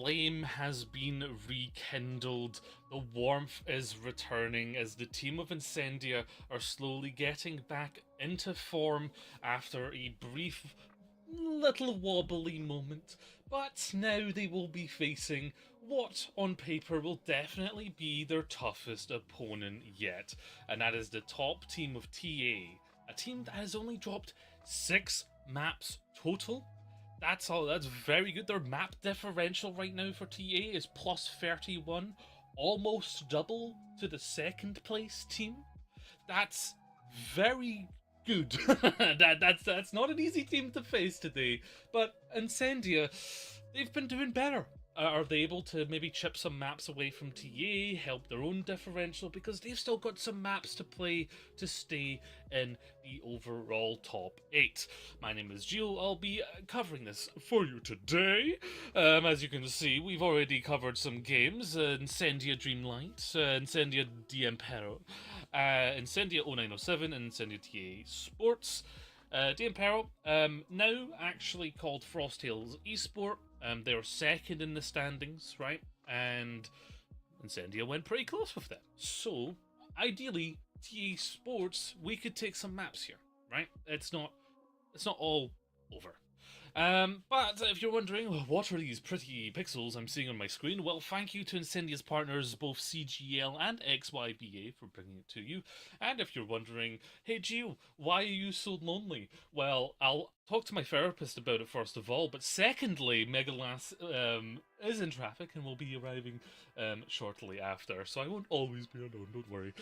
flame has been rekindled. The warmth is returning as the team of Incendia are slowly getting back into form after a brief, little wobbly moment. But now they will be facing what, on paper, will definitely be their toughest opponent yet, and that is the top team of TA, a team that has only dropped 6 maps total. That's all. That's very good. Their map differential right now for TA is plus 31, almost double to the second place team. That's very good. That's not an easy team to face today. But Incendia, they've been doing better. Are they able to maybe chip some maps away from TA, help their own differential? Because they've still got some maps to play to stay in the overall top 8. My name is Gio. I'll be covering this for you today. As you can see, we've already covered some games. Incendia Dreamlight, Incendia D'Impero, Incendia 0907, and Incendia TA Sports. D'Impero, now actually called Frosttails Esport. They're second in the standings, right? And Incendia went pretty close with them. So, ideally, TA Sports, we could take some maps here, right? It's not all over. But if you're wondering, what are these pretty pixels I'm seeing on my screen? Well, thank you to Incendia's partners, both CGL and XYBA, for bringing it to you. And if you're wondering, hey Gio, why are you so lonely? Well, I'll talk to my therapist about it first of all, but secondly, Megalas is in traffic and will be arriving shortly after, so I won't always be alone, don't worry.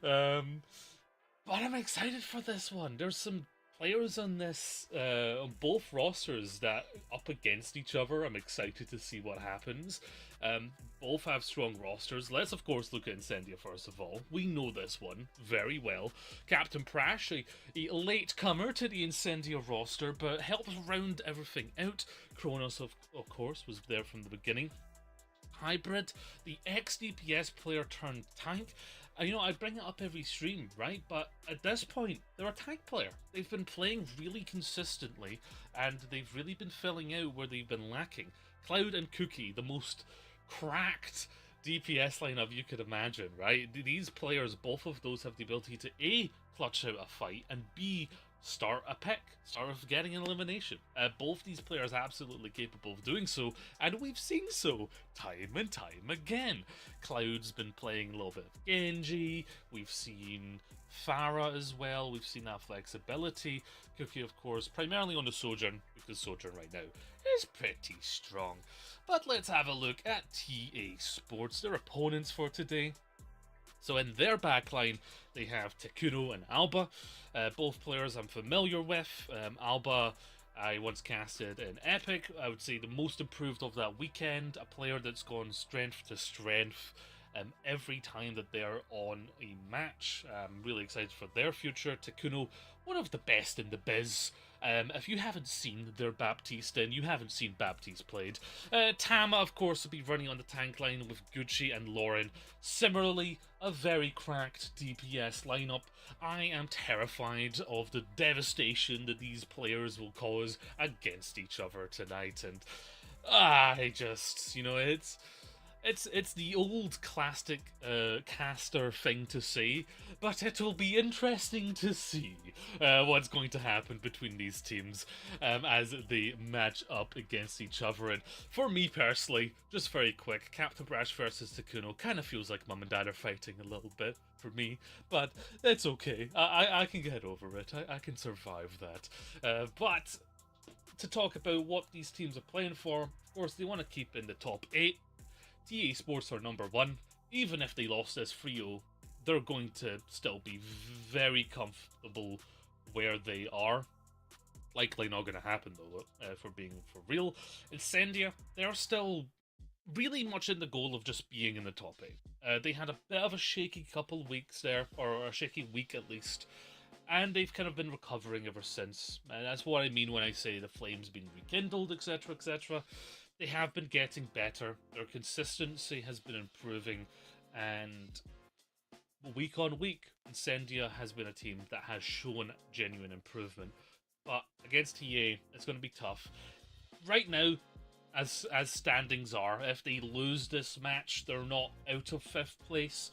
But I'm excited for this one. There's some players on this, on both rosters that up against each other. I'm excited to see what happens. Both have strong rosters. Let's of course look at Incendia first of all. We know this one very well. Captain Prash, a late comer to the Incendia roster, but helps round everything out. Kronos of course was there from the beginning. Hybrid, the ex-DPS player turned tank. I bring it up every stream, right? But at this point, they're a tank player. They've been playing really consistently, and they've really been filling out where they've been lacking. Cloud and Cookie, the most cracked DPS lineup you could imagine, right? These players, both of those have the ability to A, clutch out a fight, and B, start a pick, start with getting an elimination. Both these players are absolutely capable of doing so, and we've seen so time and time again. Cloud's been playing a little bit of Genji, we've seen Pharah as well, we've seen that flexibility. Cookie, of course, primarily on the Sojourn, because Sojourn right now is pretty strong. But let's have a look at TA Sports, their opponents for today. So in their backline, they have Tekuno and Alba, both players I'm familiar with. Alba, I once casted in Epic. I would say the most improved of that weekend, a player that's gone strength to strength every time that they're on a match. I'm really excited for their future. Tekuno, one of the best in the biz. If you haven't seen their Baptiste, then you haven't seen Baptiste played. Tama, of course, will be running on the tank line with Gucci and Lauren. Similarly, a very cracked DPS lineup. I am terrified of the devastation that these players will cause against each other tonight, and I just, it's the old classic caster thing to say, but it will be interesting to see what's going to happen between these teams as they match up against each other. And for me personally, just very quick, Captain Brash versus Tekuno kind of feels like mum and dad are fighting a little bit for me, but it's okay. I can get over it. I can survive that. But to talk about what these teams are playing for, of course, they want to keep in the top 8. TA Sports are number 1. Even if they lost this 3-0, they're going to still be very comfortable where they are. Likely not going to happen though, for being for real. Incendia, they're still really much in the goal of just being in the top 8. They had a bit of a shaky couple weeks there, or a shaky week at least, and they've kind of been recovering ever since. And that's what I mean when I say the flame's been rekindled, etc, etc. They have been getting better, their consistency has been improving, and week on week, Incendia has been a team that has shown genuine improvement. But against TA, it's going to be tough. Right now, as standings are. If they lose this match, they're not out of 5th place.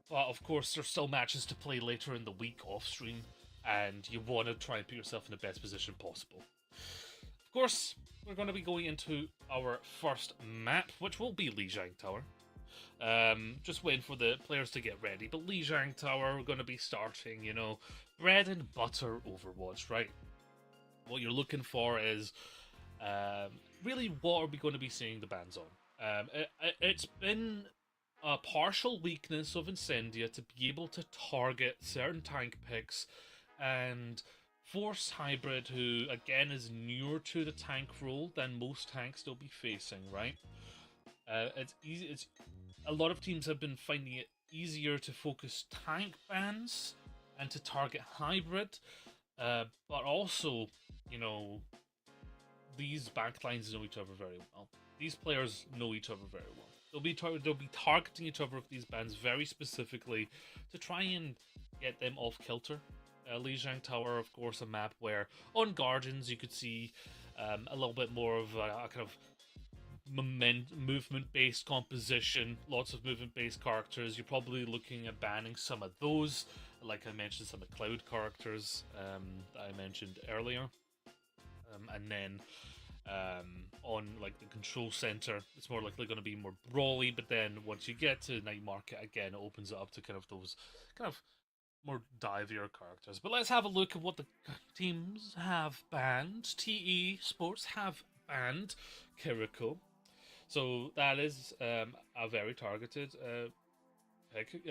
But of course, there's still matches to play later in the week off stream, and you want to try and put yourself in the best position possible. Of course, we're going to be going into our first map, which will be Lijiang Tower. Just waiting for the players to get ready. But Lijiang Tower, we're going to be starting, you know, bread and butter Overwatch, right? What you're looking for is really what are we going to be seeing the bans on. It's been a partial weakness of Incendia to be able to target certain tank picks and force Hybrid, who again is newer to the tank role than most tanks they'll be facing, right? It's easy. It's a lot of teams have been finding it easier to focus tank bans and to target Hybrid, but also, you know, these backlines know each other very well. These players know each other very well. They'll be targeting each other with these bans very specifically to try and get them off kilter. Lijiang Tower, of course, a map where on Guardians you could see a little bit more of a kind of movement-based composition, lots of movement-based characters. You're probably looking at banning some of those, like I mentioned, some of the Cloud characters that I mentioned earlier. And then on like the control center, it's more likely going to be more brawly. But then once you get to Night Market, again, it opens it up to kind of those kind of more divier characters. But let's have a look at what the teams have banned. TE Sports have banned Kiriko. So that is a very targeted pick,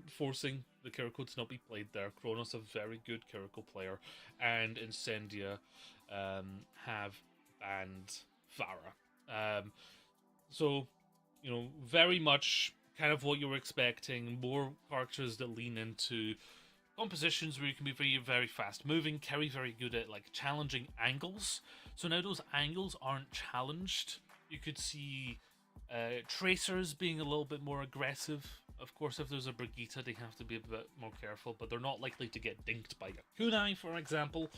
forcing the Kiriko to not be played there. Kronos, a very good Kiriko player, and Incendia have banned Farah. So, you know, very much kind of what you were expecting. More characters that lean into compositions where you can be very, very fast moving. Kerry very good at like challenging angles. So now those angles aren't challenged. You could see tracers being a little bit more aggressive. Of course, if there's a Brigitte, they have to be a bit more careful, but they're not likely to get dinked by a kunai, for example.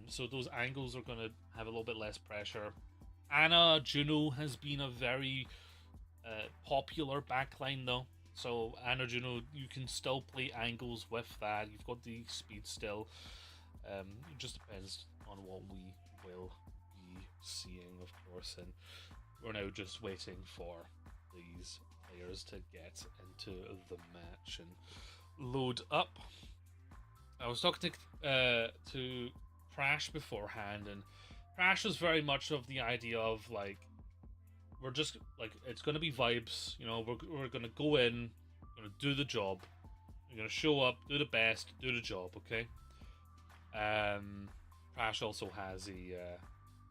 So those angles are going to have a little bit less pressure. Anna Juno has been a very popular backline though. So Anna Juno, you can still play angles with that. You've got the speed still. It just depends on what we will be seeing, of course. And we're now just waiting for these players to get into the match and load up. I was talking to Crash beforehand, and Crash was very much of the idea of like, we're just like, it's gonna be vibes, you know. We're gonna go in, gonna do the job, we're gonna show up, do the best, do the job, okay. Crash also has a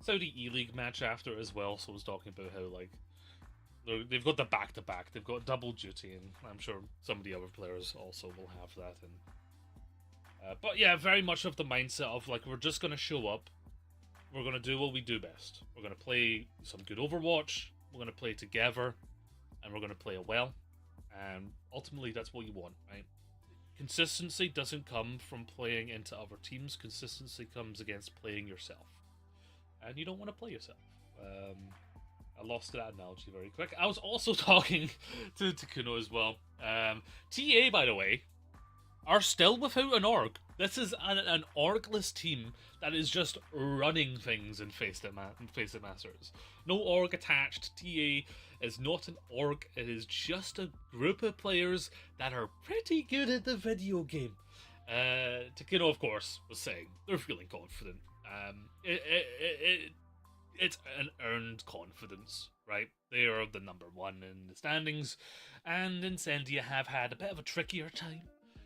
Saudi E-League match after as well, so I was talking about how like they've got the back-to-back, they've got double duty, and I'm sure some of the other players also will have that. And but yeah, very much of the mindset of like, we're just gonna show up, we're gonna do what we do best, we're gonna play some good Overwatch, we're gonna play together, and we're gonna play it well, and ultimately that's what you want, right? Consistency doesn't come from playing into other teams. Consistency comes against playing yourself, and you don't want to play yourself. I lost that analogy very quick. I was also talking to Kuno as well. TA, by the way, are still without an org. This is an orgless team that is just running things in Faceit Masters. No org attached. TA is not an org. It is just a group of players that are pretty good at the video game. Takino, of course, was saying they're feeling confident. It's an earned confidence, right? They are the number one in the standings, and Incendia have had a bit of a trickier time.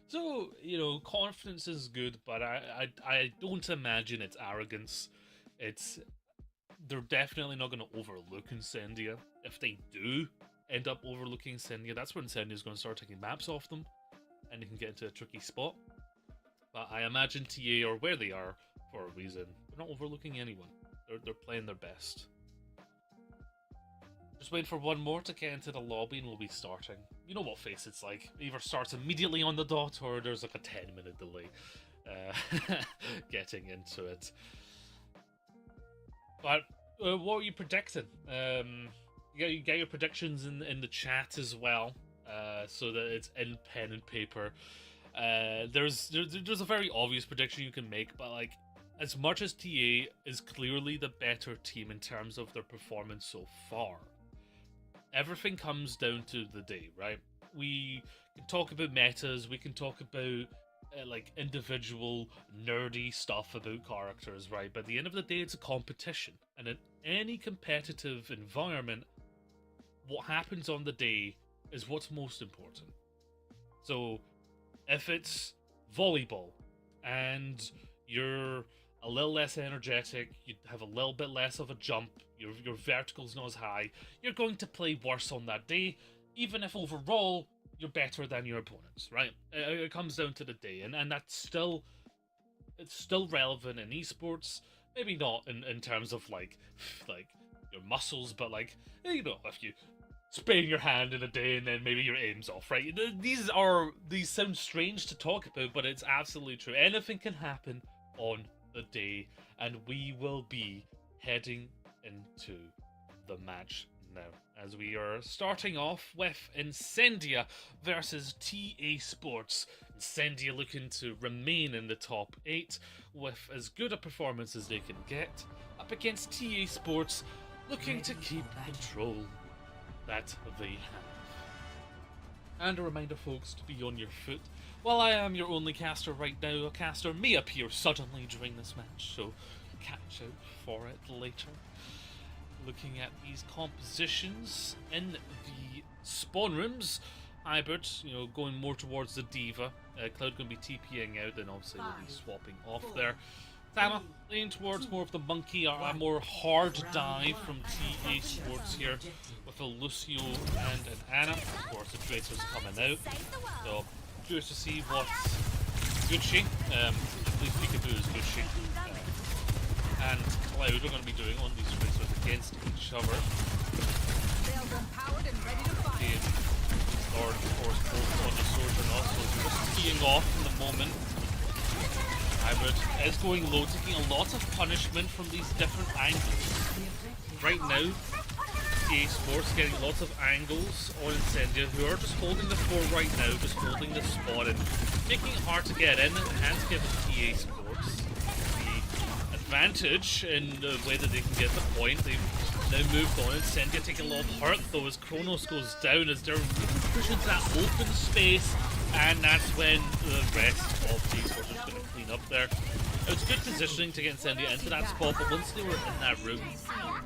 So, you know, confidence is good, but I don't imagine it's arrogance. They're definitely not going to overlook Incendia. If they do end up overlooking Incendia, that's when Incendia is going to start taking maps off them, and they can get into a tricky spot. But I imagine TA are where they are for a reason. They're not overlooking anyone. They're playing their best. Just waiting for one more to get into the lobby and we'll be starting. You know what Faceit's like. It either starts immediately on the dot or there's like a 10-minute delay getting into it. But what are you predicting? You get your predictions in the chat as well, so that it's in pen and paper. There's a very obvious prediction you can make, but like, as much as TA is clearly the better team in terms of their performance so far, everything comes down to the day, right? We can talk about metas, we can talk about like individual nerdy stuff about characters, right? But at the end of the day, it's a competition, and in any competitive environment, what happens on the day is what's most important. So, if it's volleyball and you're a little less energetic, you have a little bit less of a jump, your vertical's not as high, you're going to play worse on that day, even if overall you're better than your opponents, right? It comes down to the day, and that's still, it's still relevant in esports. Maybe not in terms of like your muscles, but like, you know, if you sprain your hand in a day and then maybe your aim's off, right? These sound strange to talk about, but it's absolutely true. Anything can happen on the day, and we will be heading into the match now, as we are starting off with Incendia versus TA Sports. Incendia looking to remain in the top 8 with as good a performance as they can get, up against TA Sports looking to keep control that they have. And a reminder, folks, to be on your foot. While I am your only caster right now, a caster may appear suddenly during this match, so catch out for it later. Looking at these compositions in the spawn rooms, Hybrid, you know, going more towards the Diva. Cloud going to be TPing out, then obviously we'll be swapping off there. Tama leaning towards more of the monkey, a more hard dive from TA Sports here, with a Lucio and an Ana. Of course, the Tracer's coming out, so curious to see what Gucci, at least Peekaboo is Gucci, and Cloud are going to be doing on these Tracers against each other. And Lord, of course, both on the sword and also just teeing off in the moment. Hybrid is going low, taking a lot of punishment from these different angles. Right now, TA Sports getting lots of angles on Incendia, who are just holding the fort right now, just holding the spot and making it hard to get in, and giving TA Sports the advantage in the way that they can get the point. They've now moved on. Incendia taking a lot of hurt though as Kronos goes down, as they're pushing to that open space, and that's when the rest of TA Sports is going to clean up there. It was good positioning to get Incendia into that spot, but once they were in that room,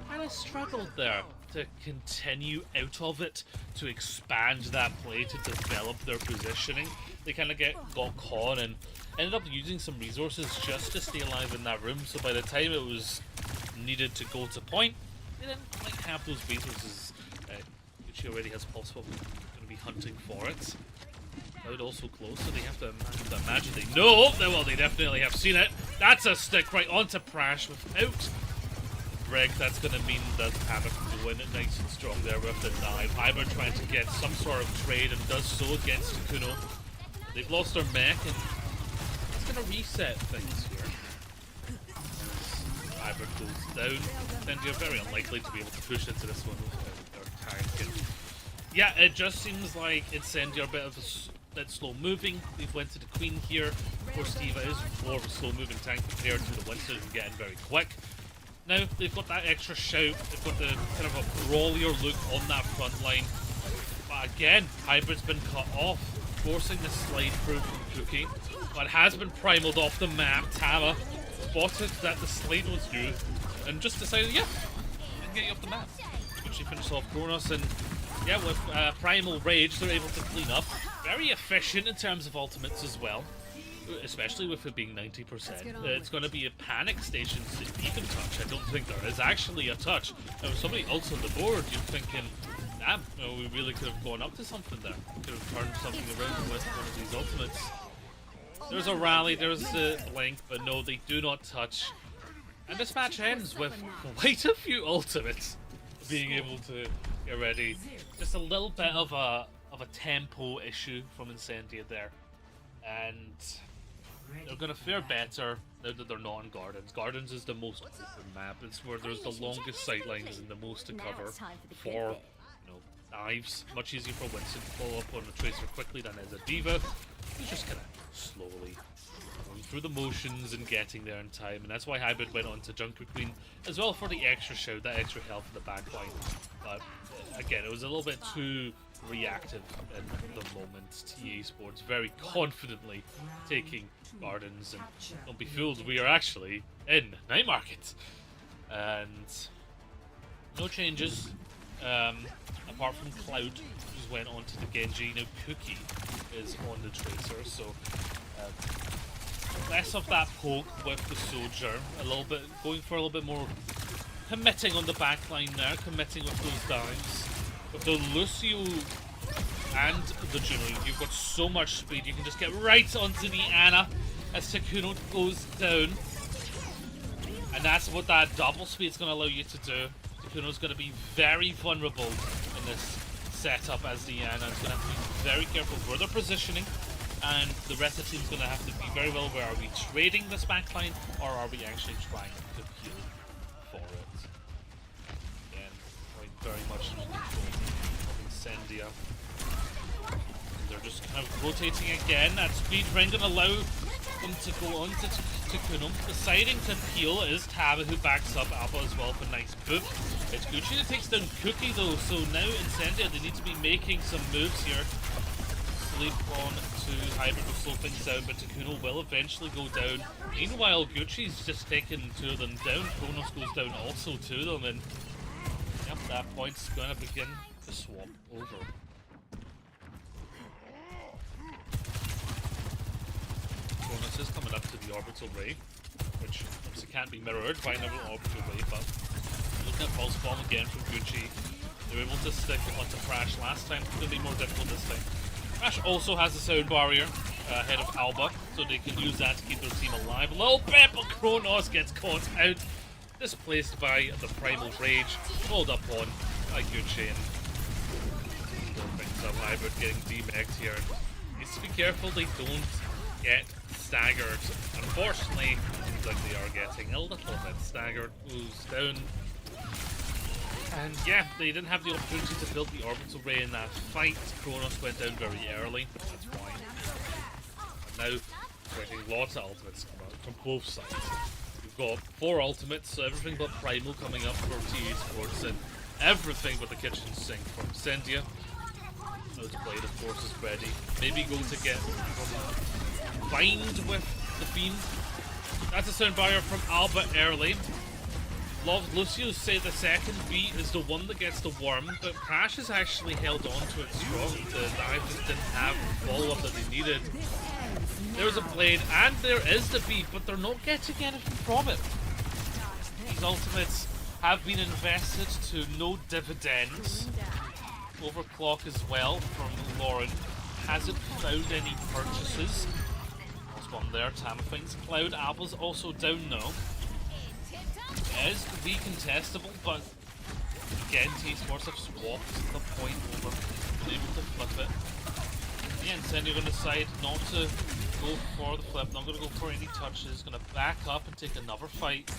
kind of struggled there to continue out of it, to expand that play, to develop their positioning. They kind of got caught and ended up using some resources just to stay alive in that room, so by the time it was needed to go to point, they didn't quite have those resources, which already has possible. Going to be hunting for it. Cloud also close, so they have to imagine they know. Well, they definitely have seen it. That's a stick right onto Prash without Greg. That's going to mean that Havoc will win it nice and strong there with the dive. Hybrid trying to get some sort of trade and does so against Kuno. They've lost their mech and it's going to reset things here. Hybrid goes down. Incendia very unlikely to be able to push into this one with their tank. And yeah, it just seems like Incendia are a bit of a slow moving. They've went to the Queen here. Of course, Diva is more of a slow moving tank compared to the Winston who get in very quick. Now they've got that extra shout. They've got the kind of a brawlier look on that front line. But again, Hybrid's been cut off, forcing the slide through from Cookie. But has been primaled off the map. Tama spotted that the slide was due and just decided, yeah, I can get you off the map. She finished off Kronos, and yeah, with Primal Rage, they're able to clean up. Very efficient in terms of ultimates as well, especially with it being 90%. It's going to be a panic station to even touch. I don't think there is actually a touch. Now, if somebody ults on the board, you're thinking, damn, we really could have gone up to something there. We could have turned something around with one of these ultimates. There's a rally, there's a blink, but no, they do not touch. And this match ends with quite a few ultimates being able to get ready. Just a little bit of a tempo issue from Incendia there. And they're gonna fare better now that they're not on Gardens. Gardens is the most open map. It's where there's the longest sightlines and the most to cover for, you know, dives. Much easier for Winston to follow up on a Tracer quickly than as a D.Va. He's just kind of slowly going through the motions and getting there in time, and that's why Hybrid went on to Junker Queen as well for the extra shout, that extra health in the backline. But again, it was a little bit too reactive in the moment. TA Sports very confidently taking Gardens, and don't be fooled, we are actually in Night Market. And no changes, apart from Cloud, who's went on to the Genji. Now Cookie is on the Tracer, so less of that poke with the Soldier, a little bit, going for a little bit more committing on the backline there, committing with those dives. With the Lucio and the Juno, you've got so much speed, you can just get right onto the Ana as Takuno goes down. And that's what that double speed is going to allow you to do. Takuno's going to be very vulnerable in this setup as the Ana is going to have to be very careful where they're positioning. And the rest of the team's going to have to be very well aware, are we trading this backline or are we actually trying to peel for it? Again, very much in control of Incendia. And they're just kind of rotating again. That speed ring going to allow them to go on to Takuno. Deciding to peel is Taba, who backs up Alba as well for nice boop. It's Gucci that takes down Cookie though, so now Incendia, they need to be making some moves here. Sleep on to Hybrid will slow things down, but Takuno will eventually go down. Meanwhile, Gucci's just taken two of them down. Kronos goes down also to them, and yep, that point's gonna begin to swap over. Kronos is coming up to the orbital ray, which obviously can't be mirrored by another orbital ray, but looking at Pulse Bomb again from Gucci. They were able to stick onto Crash last time, it's gonna be more difficult this time. Crash also has a sound barrier ahead of Alba, so they can use that to keep their team alive a little bit, but Kronos gets caught out, displaced by the Primal Rage, pulled up on by Gucci, and brings up Hybrid getting demegged here. Needs to be careful they don't get staggered. Unfortunately, it seems like they are getting a little bit staggered. Moves down. And yeah, they didn't have the opportunity to build the orbital ray in that fight. Kronos went down very early, that's why. And now, we're getting lots of ultimates from both sides. We've got 4 ultimates, so everything but Primal coming up for TA Sports, and everything but the kitchen sink from Incendia. Blade, of course, is ready. Maybe go to get bind with the Fiend. That's a sound barrier from Alba early. Lucius say the second beat is the one that gets the worm, but Crash has actually held on to it strong. The dive just didn't have the follow-up that they needed. There's a blade, and there is the beat, but they're not getting anything from it. These ultimates have been invested to no dividends. Overclock as well from Lauren. Hasn't found any purchases. Lost one there, Tama finds Cloud. Apple's also down now. It is to be contestable, but again, TA Sports have swapped the point over, been able to flip it. Yeah, Incendia going to decide not to go for the flip, not going to go for any touches, going to back up and take another fight.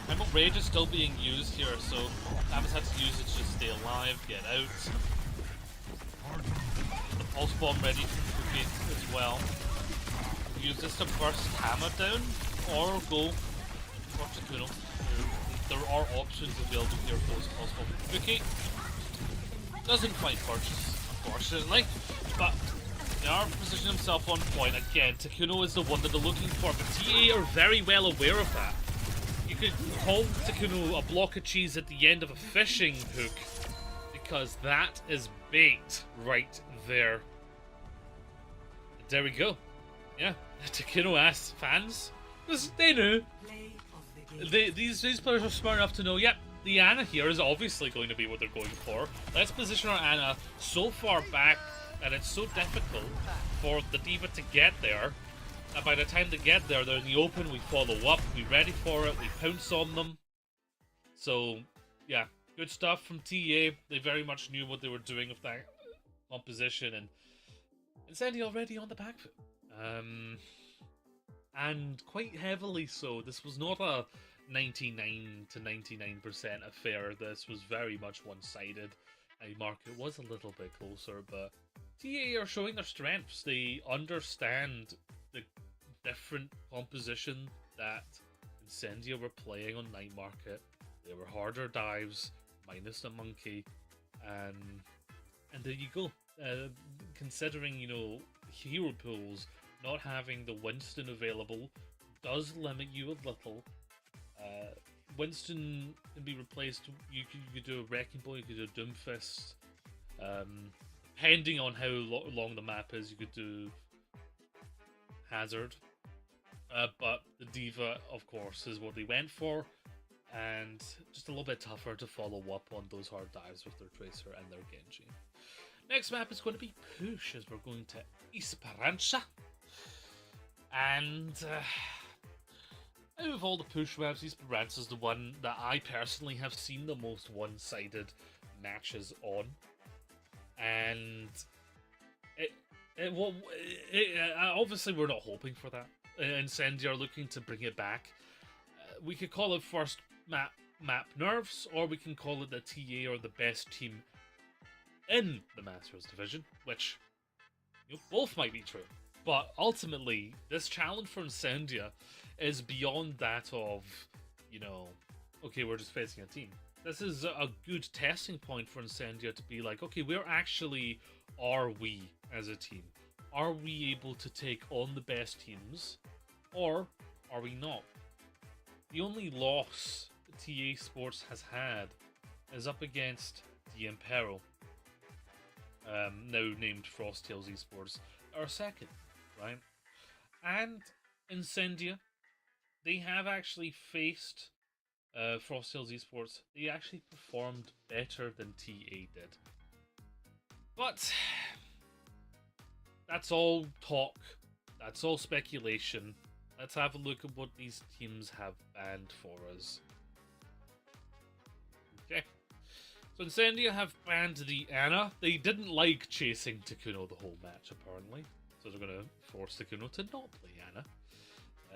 Primal Rage is still being used here, so Tama's had to use it to stay alive, get out. The Pulse Bomb ready for Cookie as well. Use this to burst Tama down, or go for Takuno. There are options available here for those Pulse Bomb. Cookie doesn't find purchase, unfortunately, but they are positioning himself on point. Again, Takuno is the one that they're looking for, but TA are very well aware of that. You could call Takuno a block of cheese at the end of a fishing hook, because that is bait right there. There we go. Yeah, Takuno asked fans, because they knew. These players are smart enough to know, yep, the Ana here is obviously going to be what they're going for. Let's position our Ana so far back, and it's so difficult for the D.Va to get there, that by the time they get there, they're in the open, we follow up, we ready for it, we pounce on them. So, yeah, good stuff from TA. They very much knew what they were doing with that composition, and Incendia already on the back foot. and quite heavily so. This was not a 99 to 99% affair. This was very much one-sided. Market was a little bit closer, but TA are showing their strengths. They understand the different composition that Incendia were playing on Night Market. They were harder dives, minus the monkey, and there you go. Considering, you know, hero pools, not having the Winston available does limit you a little. Winston can be replaced. You could do a Wrecking Ball, you could do a Doomfist. Depending on how long the map is, you could do Hazard. But the Diva, of course, is what they went for. And just a little bit tougher to follow up on those hard dives with their Tracer and their Genji. Next map is going to be Push, as we're going to Esperanza. And out of all the Push maps, Esperanza is the one that I personally have seen the most one-sided matches on. And obviously we're not hoping for that. Incendia are looking to bring it back. We could call it first map nerfs, or we can call it the TA are the best team in the Masters Division, which, you know, both might be true. But ultimately, this challenge for Incendia is beyond that of, you know, okay, we're just facing a team. This is a good testing point for Incendia to be like, okay, are we as a team? Are we able to take on the best teams, or are we not? The only loss TA Sports has had is up against the Impero, now named Frosttails Esports, our second, right? And Incendia, they have actually faced Frosttails Esports. They actually performed better than TA did. But that's all talk. That's all speculation. Let's have a look at what these teams have banned for us. Okay. So Incendia have banned the Ana. They didn't like chasing Takuno the whole match, apparently. So they're going to force Takuno to not play Ana.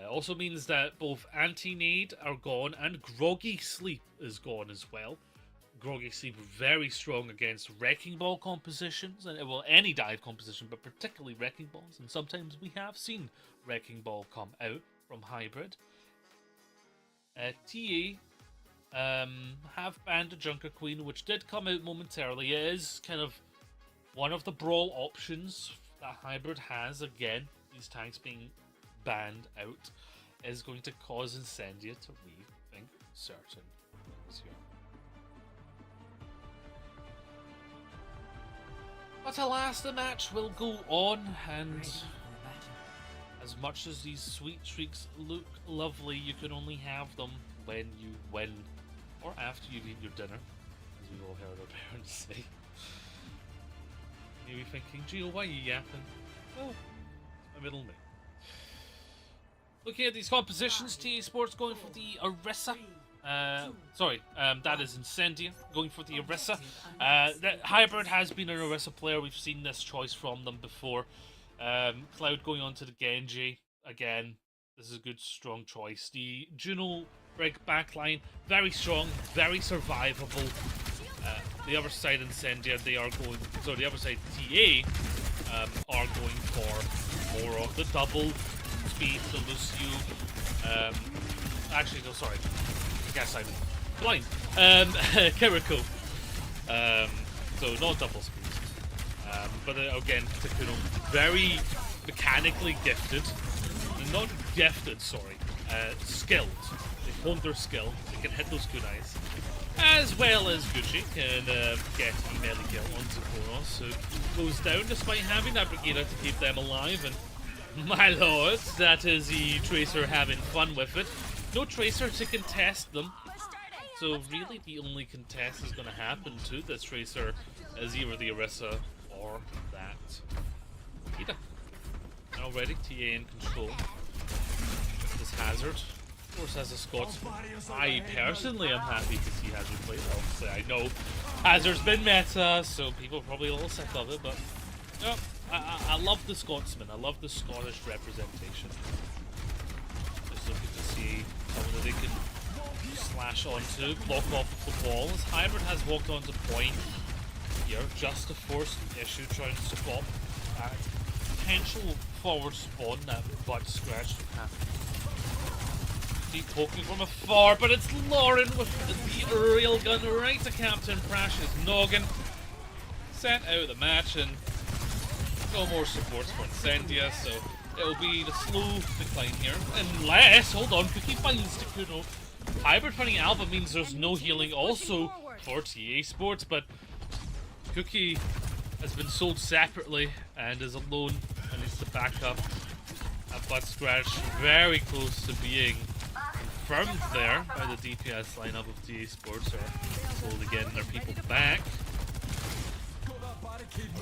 Also means that both Anti-Nade are gone and Groggy Sleep is gone as well. Groggy Sleep very strong against Wrecking Ball compositions, and well, any dive composition, but particularly Wrecking Balls, and sometimes we have seen Wrecking Ball come out from Hybrid. TA have banned a Junker Queen, which did come out momentarily. It is kind of one of the brawl options that Hybrid has. Again, these tanks being banned out is going to cause Incendia to rethink certain things here. But alas, the match will go on, and as much as these sweet streaks look lovely, you can only have them when you win, or after you've eaten your dinner, as we've all heard our parents say. Maybe thinking, Gio, why are you yapping? Well, a middle name. Looking at these compositions, TA Sports going for the Orisa. That is Incendia going for the Orisa. Hybrid has been an Orisa player. We've seen this choice from them before. Cloud going on to the Genji. Again, this is a good, strong choice. The Juno Brig backline, very strong, very survivable. The other side Incendia, the other side TA are going for more of the double speed, the Lucio. Actually, no, sorry. I guess I'm blind. Kiriko. So not double speed. But again, Takuno, very mechanically gifted. Not gifted, sorry. Skilled. They honed their skill. They can hit those kunais. As well as Gucci can get the melee kill onto Koros, who goes down despite having that Brigida to keep them alive. And my lord, that is the Tracer having fun with it. No Tracer to contest them. So really the only contest is going to happen to this Tracer is either the Orisa or that Brigida. And already TA in control. This Hazard. Of course, as a Scotsman, I personally am happy to see Hazard play. Obviously, I know Hazard's been meta, so people are probably a little sick of it, but you know, I love the Scotsman. I love the Scottish representation. that they can slash onto, block off with the walls. Hybrid has walked onto point here just to force the issue, trying to stop that potential forward spawn that butt scratch would happen. Keep poking from afar, but it's Lauren with the railgun right to Captain Crash's noggin. Sent out of the match, and no more supports for Incendia, so it'll be the slow decline here. Unless, hold on, Cookie finds Takuno. Hybrid finding Alpha means there's no healing also for TA Sports, but Cookie has been sold separately and is alone and needs to back up. That butt scratch very close to being confirmed there by the DPS lineup of TA Sports, are slowly getting their people back.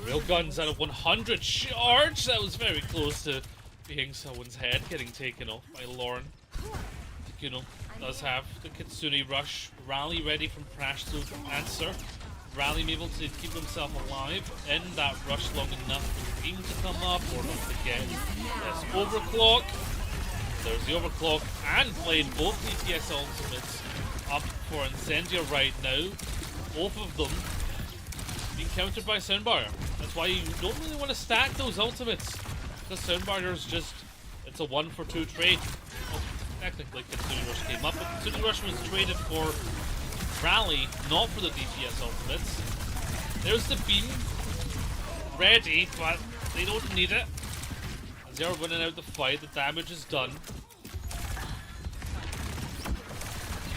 Real guns out of 100 charge. That was very close to being someone's head getting taken off by Lauren. Takuno does have the Kitsune rush. Rally ready from Crash to answer. Rally able to keep himself alive in that rush long enough for the beam to come up or not to get this overclock. There's the overclock and playing both DPS ultimates up for Incendia right now. Both of them being countered by Soundbarrier. That's why you don't really want to stack those ultimates, because Soundbarrier's just, it's a 1-for-2 trade. Well, technically Kitsune Rush came up, but Kitsune Rush was traded for Rally, not for the DPS ultimates. There's the beam ready, but they don't need it. As they're winning out the fight, the damage is done.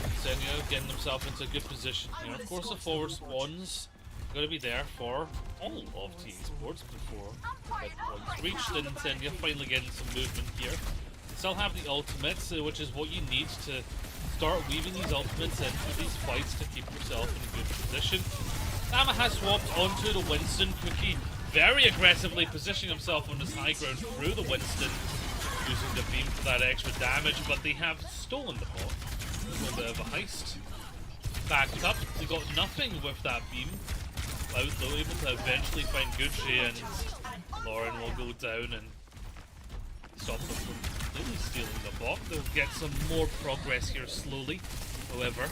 Incendia getting themselves into a good position here. Of course, the forward spawns going to be there for all of TA Sports before that one's reached, and Incendia finally getting some movement here. They still have the ultimates, which is what you need to start weaving these ultimates into these fights to keep yourself in a good position. Nama has swapped onto the Winston. Cookie very aggressively positioning himself on this high ground through the Winston, using the beam for that extra damage, but they have stolen the ball. A little bit of a heist. Backed up, they got nothing with that beam. Out though, able to eventually find Gucci, and Lauren will go down and stop them from really stealing the bot. They'll get some more progress here slowly. However,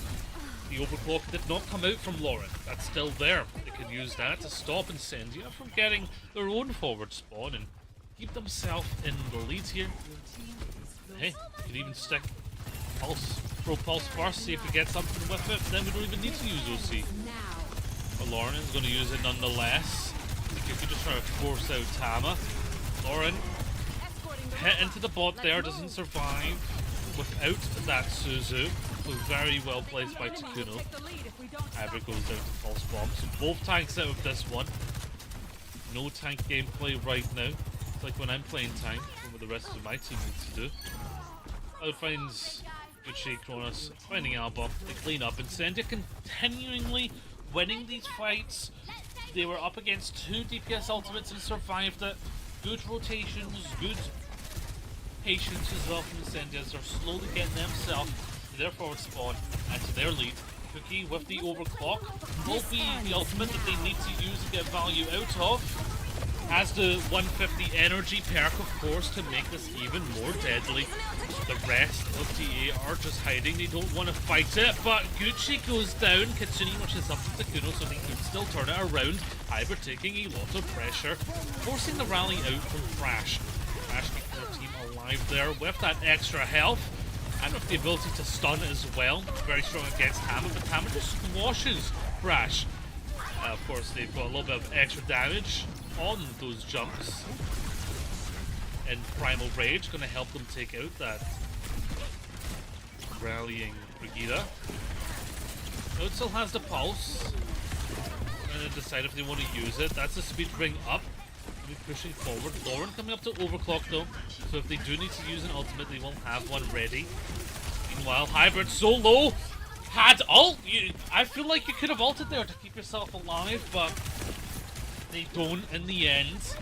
the overclock did not come out from Lauren. That's still there. They can use that to stop Incendia from getting their own forward spawn and keep themselves in the lead here. Hey, you can even stick Pulse, throw Pulse first, see if we get something with it, then we don't even need to use OC. But Lauren is going to use it nonetheless. I think if you just try to force out Tama. Lauren hit into the bot there, doesn't survive without that Suzu. So very well placed by Takuno. Hybrid goes down to Pulse Bomb. So both tanks out of this one. No tank gameplay right now. It's like when I'm playing tank, and what the rest of my team needs to do. Cloud finds Gucci, Kronos, finding Alba. They clean up. Incendia continually winning these fights. They were up against 2 DPS ultimates and survived it. Good rotations, good patience as well from Incendia as they're slowly getting themselves to their forward spawn and to their lead. Cookie with the overclock will be the ultimate that they need to use and get value out of. Has the 150 energy perk, of course, to make this even more deadly. The rest of TA are just hiding. They don't want to fight it, but Gucci goes down. Kitsune rushes up to Takuno so they can still turn it around. Hybrid taking a lot of pressure, forcing the rally out from Crash. Crash keeping their team alive there with that extra health and with the ability to stun as well. Very strong against Tama, but Tama just squashes Crash. Of course, they've got a little bit of extra damage on those jumps. And Primal Rage going to help them take out that rallying Brigida. Now it still has the Pulse. And decide if they want to use it. That's the speed ring up. Pushing forward. Lauren coming up to overclock though. So if they do need to use an ultimate, they will have one ready. Meanwhile, Hybrid so low. Had ult. I feel like you could have ulted there to keep yourself alive, but they don't in the end.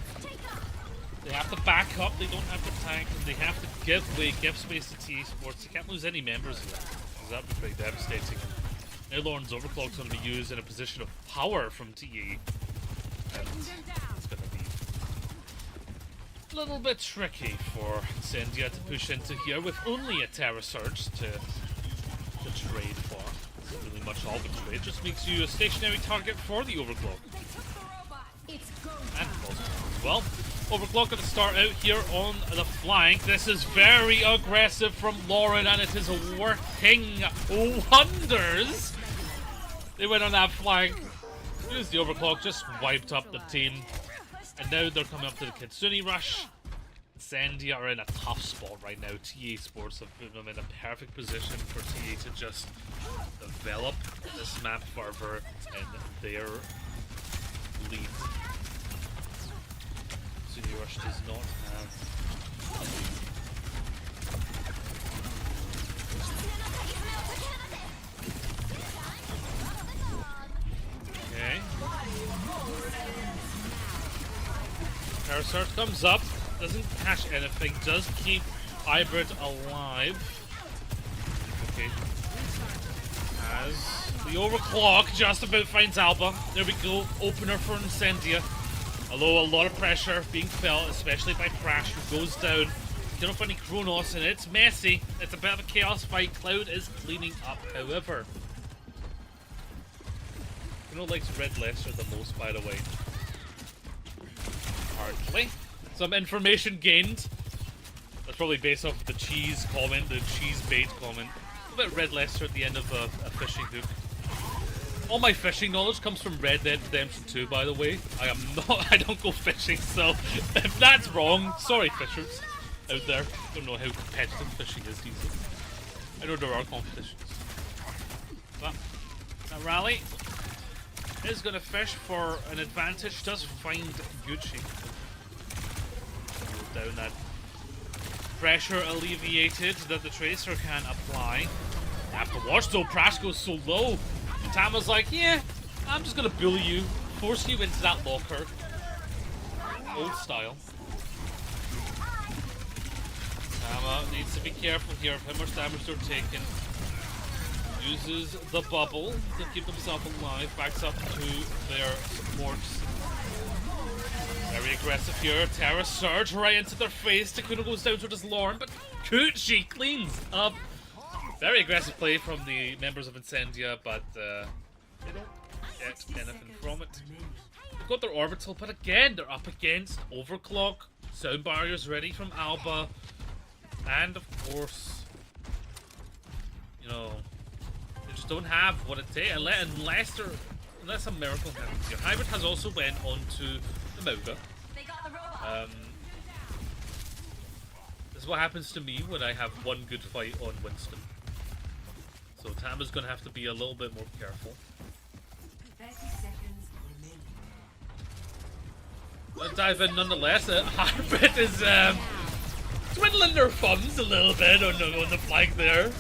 They have to back up, they don't have the tank, and they have to give space to TA Sports. They can't lose any members here, because that would be pretty devastating. Now Lauren's overclock's going to be used in a position of power from TA. And it's going to be a little bit tricky for Incendia to push into here with only a Terra Surge to to trade for. It's really much all the trade. Just makes you a stationary target for the overclock. And also as well. Overclock going to start out here on the flank. This is very aggressive from Lauren, and it is working wonders. They went on that flank. Used the overclock, just wiped up the team. And now they're coming up to the Kitsune rush. Incendia are in a tough spot right now. TA Sports have put them in a perfect position for TA to just develop this map further in their lead. Kitsune rush does not have a lead. Okay. Parasart comes up, doesn't catch anything, does keep Hybrid alive. Okay. As the overclock just about finds Alba. There we go, opener for Incendia. Although a lot of pressure being felt, especially by Crash, who goes down. Don't have any Chronos, and it's messy. It's a bit of a chaos fight. Cloud is cleaning up, however. Who likes Red Lester the most, by the way? Hardly. Some information gained. That's probably based off of the cheese comment, the cheese bait comment. A bit Red Lester at the end of a fishing hook. All my fishing knowledge comes from Red Dead Redemption 2, by the way. I don't go fishing, so if that's wrong, sorry fishers out there. Don't know how competitive fishing is these days. I know there are competitions. But that rally is going to fish for an advantage, does find Gucci. Down that pressure alleviated that the Tracer can apply. Have to watch though, Prash goes so low. And Tama's like, yeah, I'm just going to bully you, force you into that locker. Old style. Tama needs to be careful here of how much damage they're taking. Uses the bubble to keep himself alive, backs up to their supports. Very aggressive here, Terra Surge right into their face. Takuna goes down towards Lauren, but Kuchi cleans up. Very aggressive play from the members of Incendia, but they don't get anything from it. They've got their orbital, but again, they're up against Overclock. Sound barriers ready from Alba. And of course, you know, they just don't have what it takes unless a miracle happens here. Hybrid has also went on to the Mauga. This is what happens to me when I have one good fight on Winston. So Tama's gonna have to be a little bit more careful. 30 seconds remaining. Let's dive in nonetheless. Hybrid is twiddling their thumbs a little bit on the flank there.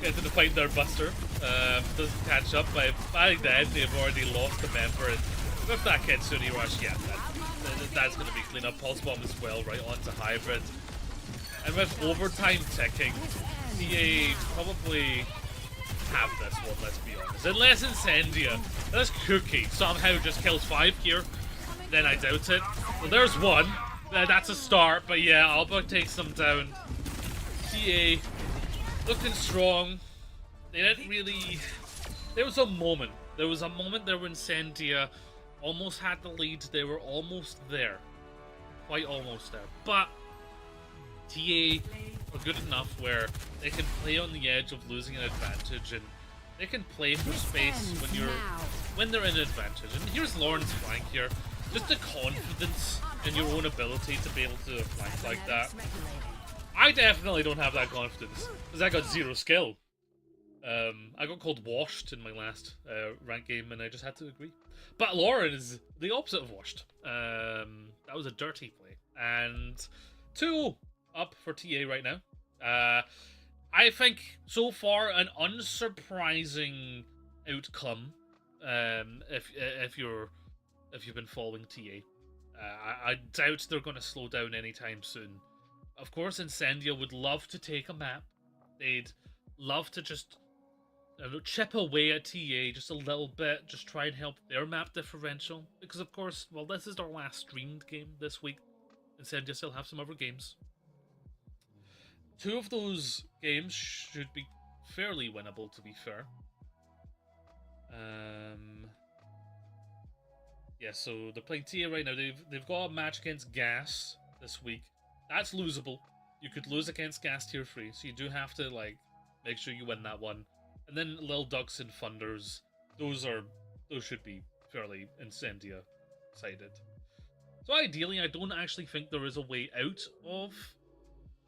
Into the fight there, Buster. Doesn't catch up. By then, they've already lost a member. And with that Kitsune rush, yeah, that's going to be clean up. Pulse Bomb as well, right onto Hybrid. And with overtime ticking, TA probably have this one, let's be honest. Unless Incendia, this Cookie somehow just kills 5 here, then I doubt it. Well, there's one. That's a start, but yeah, Alba takes them down. TA looking strong. They didn't really... There was a moment there when Incendia almost had the lead. They were almost there. Quite almost there. But TA are good enough where they can play on the edge of losing an advantage, and they can play for space when they're in an advantage. And here's Lauren's flank here. Just the confidence in your own ability to be able to flank like that. I definitely don't have that confidence, because I got 0 skill. I got called washed in my last rank game, and I just had to agree. But Lauren is the opposite of washed. That was a dirty play. And 2 up for TA right now. I think, so far, an unsurprising outcome, if you've been following TA. I doubt they're going to slow down anytime soon. Of course, Incendia would love to take a map. They'd love to just chip away at TA just a little bit, just try and help their map differential. Because, of course, well, this is their last streamed game this week. Incendia still have some other games. 2 of those games should be fairly winnable, to be fair. Yeah, so they're playing TA right now. They've got a match against Gas this week. That's losable. You could lose against Gas tier 3, so you do have to like make sure you win that one. And then Lil Ducks and Funders, those should be fairly Incendia sided. So ideally, I don't actually think there is a way out of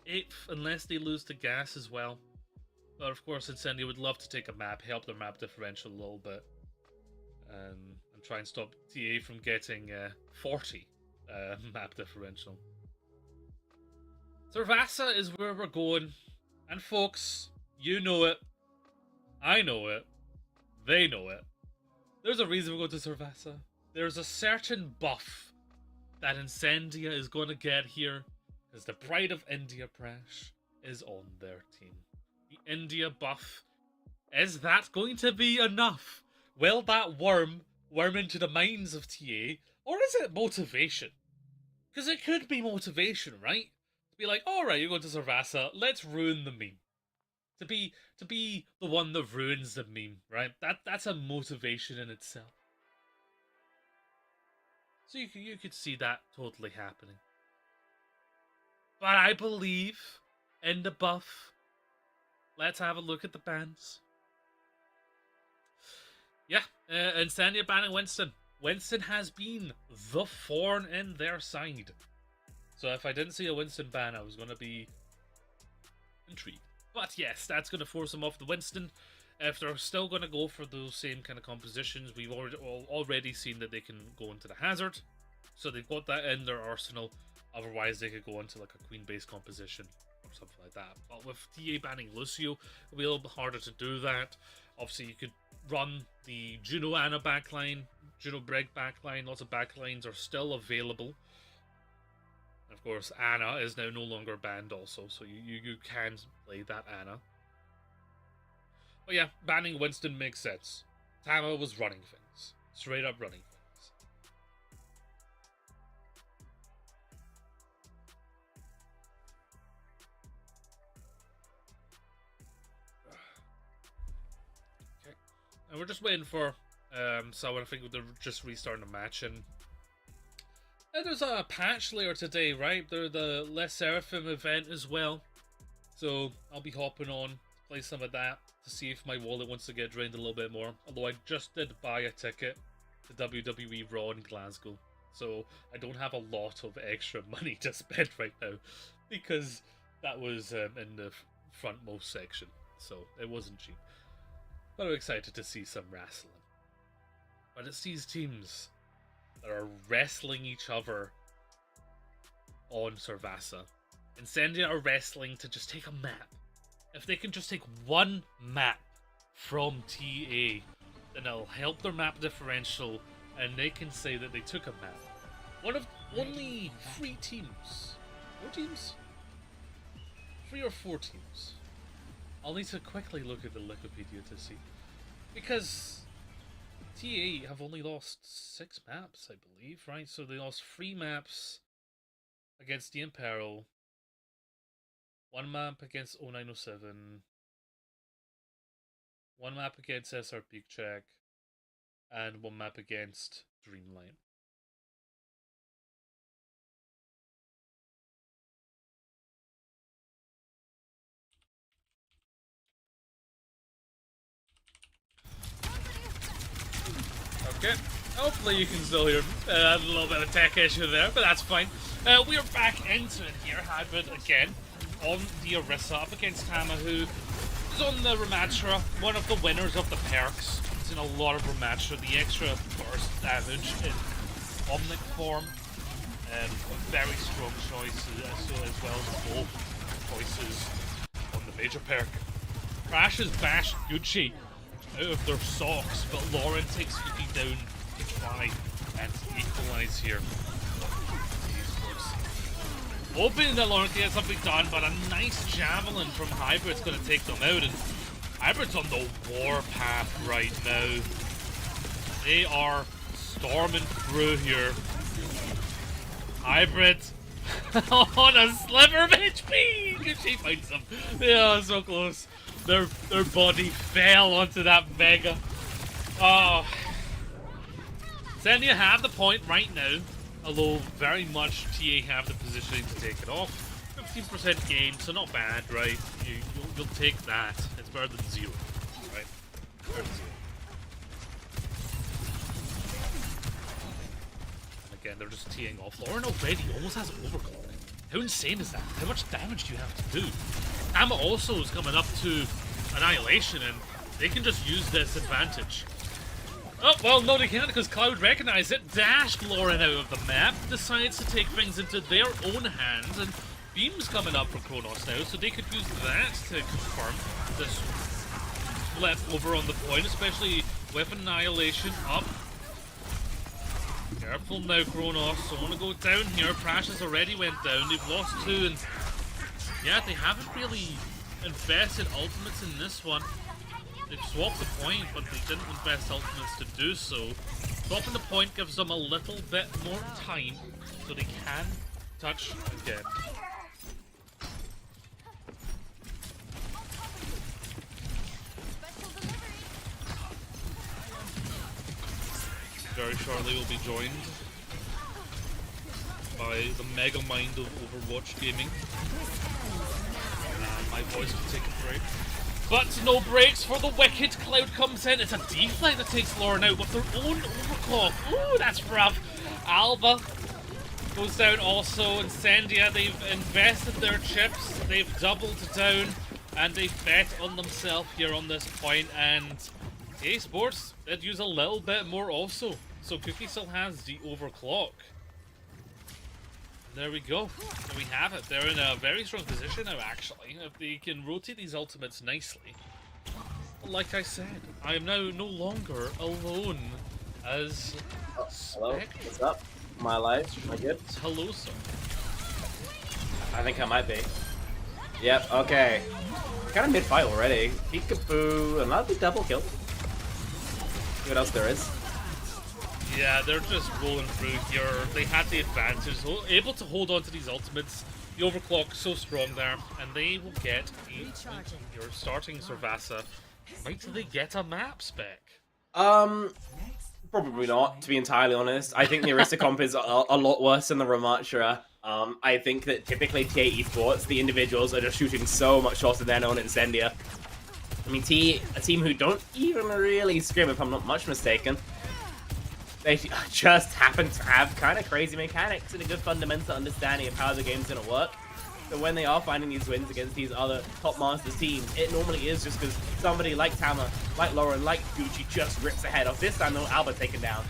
8th unless they lose to Gas as well. But of course, Incendia would love to take a map, help their map differential a little bit, and try and stop TA from getting 40 map differential. Servasa is where we're going, and folks, you know it, I know it, they know it. There's a reason we're going to Servasa. There's a certain buff that Incendia is going to get here, because the Pride of India Prash is on their team. The India buff. Is that going to be enough? Will that worm into the minds of TA? Or is it motivation? Because it could be motivation, right? To be like, alright, you're going to Servasa, let's ruin the meme. To be the one that ruins the meme, right? That's a motivation in itself. So you could see that totally happening. But I believe in the buff. Let's have a look at the bans. Yeah, Incendia banning Winston. Winston has been the thorn in their side. So if I didn't see a Winston ban, I was going to be intrigued. But yes, that's going to force them off the Winston. If they're still going to go for those same kind of compositions, we've already seen that they can go into the Hazard. So they've got that in their arsenal. Otherwise, they could go into like a Queen-based composition or something like that. But with TA banning Lucio, it'll be a little bit harder to do that. Obviously, you could run the Juno Ana backline, Juno Brig backline. Lots of backlines are still available. And of course, Ana is now no longer banned also, so you can play that Ana. But yeah, banning Winston makes sense. Tama was running things. Straight up running things. Okay. And we're just waiting for someone. I think they're just restarting the match. And there's a patch later today, right? There's the Les Seraphim event as well. So I'll be hopping on to play some of that to see if my wallet wants to get drained a little bit more. Although I just did buy a ticket to WWE Raw in Glasgow. So I don't have a lot of extra money to spend right now. Because that was in the frontmost section. So it wasn't cheap. But I'm excited to see some wrestling. But it's these teams that are wrestling each other on Servasa. Incendia are wrestling to just take a map. If they can just take one map from TA, then it'll help their map differential, and they can say that they took a map. One of only 3 teams. 4 teams? 3 or 4 teams. I'll need to quickly look at the Wikipedia to see. Because TA have only lost 6 maps, I believe, right? So they lost 3 maps against the Imperil, 1 map against 0907, 1 map against SR Peak Check, and 1 map against Dreamline. Okay, hopefully you can still hear me. A little bit of a tech issue there, but that's fine. We are back into it here, Hybrid again, on the Orisa up against Tama, who is on the Ramatra, one of the winners of the perks. It's in a lot of Ramatra, the extra burst damage in Omnic form. Very strong choice, as well as both choices on the major perk. Crashes bash Gucci out of their socks, but Lauren takes Yuki down to try and equalise here. Hoping that Lauren can get something done, but a nice javelin from Hybrid's going to take them out, and Hybrid's on the warpath right now. They are storming through here. Hybrid on a sliver of HP! Gucci finds them. Yeah, so close. their body fell onto that Mega. Oh. Incendia have the point right now, although very much TA have the positioning to take it off. 15% gain, so not bad, right? You'll take that. It's better than 0, right? Better than 0. And again, they're just teeing off. Lauren already almost has an overclock. How insane is that? How much damage do you have to do? Amma also is coming up to Annihilation, and they can just use this advantage. Oh, well, no they can't, because Cloud recognized it, dashed Lauren out of the map, decides to take things into their own hands, and Beam's coming up for Kronos now, so they could use that to confirm this flip over on the point, especially with Annihilation up. Careful now, Kronos. Don't want to go down here. Prashes already went down. They've lost 2, and yeah, they haven't really invested ultimates in this one. They've swapped the point, but they didn't invest ultimates to do so. Swapping the point gives them a little bit more time, so they can touch again. Very shortly will be joined by the mega mind of Overwatch Gaming. My voice will take a break. But no breaks for the Wicked. Cloud comes in. It's a deflate that takes Lauren out with their own overclock. Ooh, that's rough. Alba goes down also. Incendia, they've invested their chips. They've doubled down. And they bet on themselves here on this point. And EA Sports did use a little bit more also. So Cookie still has the overclock. There we go. There we have it. They're in a very strong position now, actually. If they can rotate these ultimates nicely. But like I said, I am now no longer alone as hello? What's up? Am I alive? Am I good? Hello, sir. I think I might be. Yep, okay. Kind of mid-fight already. Peekaboo, and that'll be double kill. See what else there is. Yeah, they're just rolling through here. They had the advantage, able to hold on to these ultimates. The overclock so strong there, and they will get your starting Servasa. Might they get a map spec? Probably not, to be entirely honest. I think the Arista comp is a lot worse than the Ramatra. I think that typically TA Esports, the individuals are just shooting so much shots than their own Incendia. I mean, a team who don't even really scrim, if I'm not much mistaken. They just happen to have kind of crazy mechanics and a good fundamental understanding of how the game's going to work. So when they are finding these wins against these other top Masters teams, it normally is just because somebody like Tama, like Lauren, like Gucci just rips ahead of. This time, though, Alba taken down.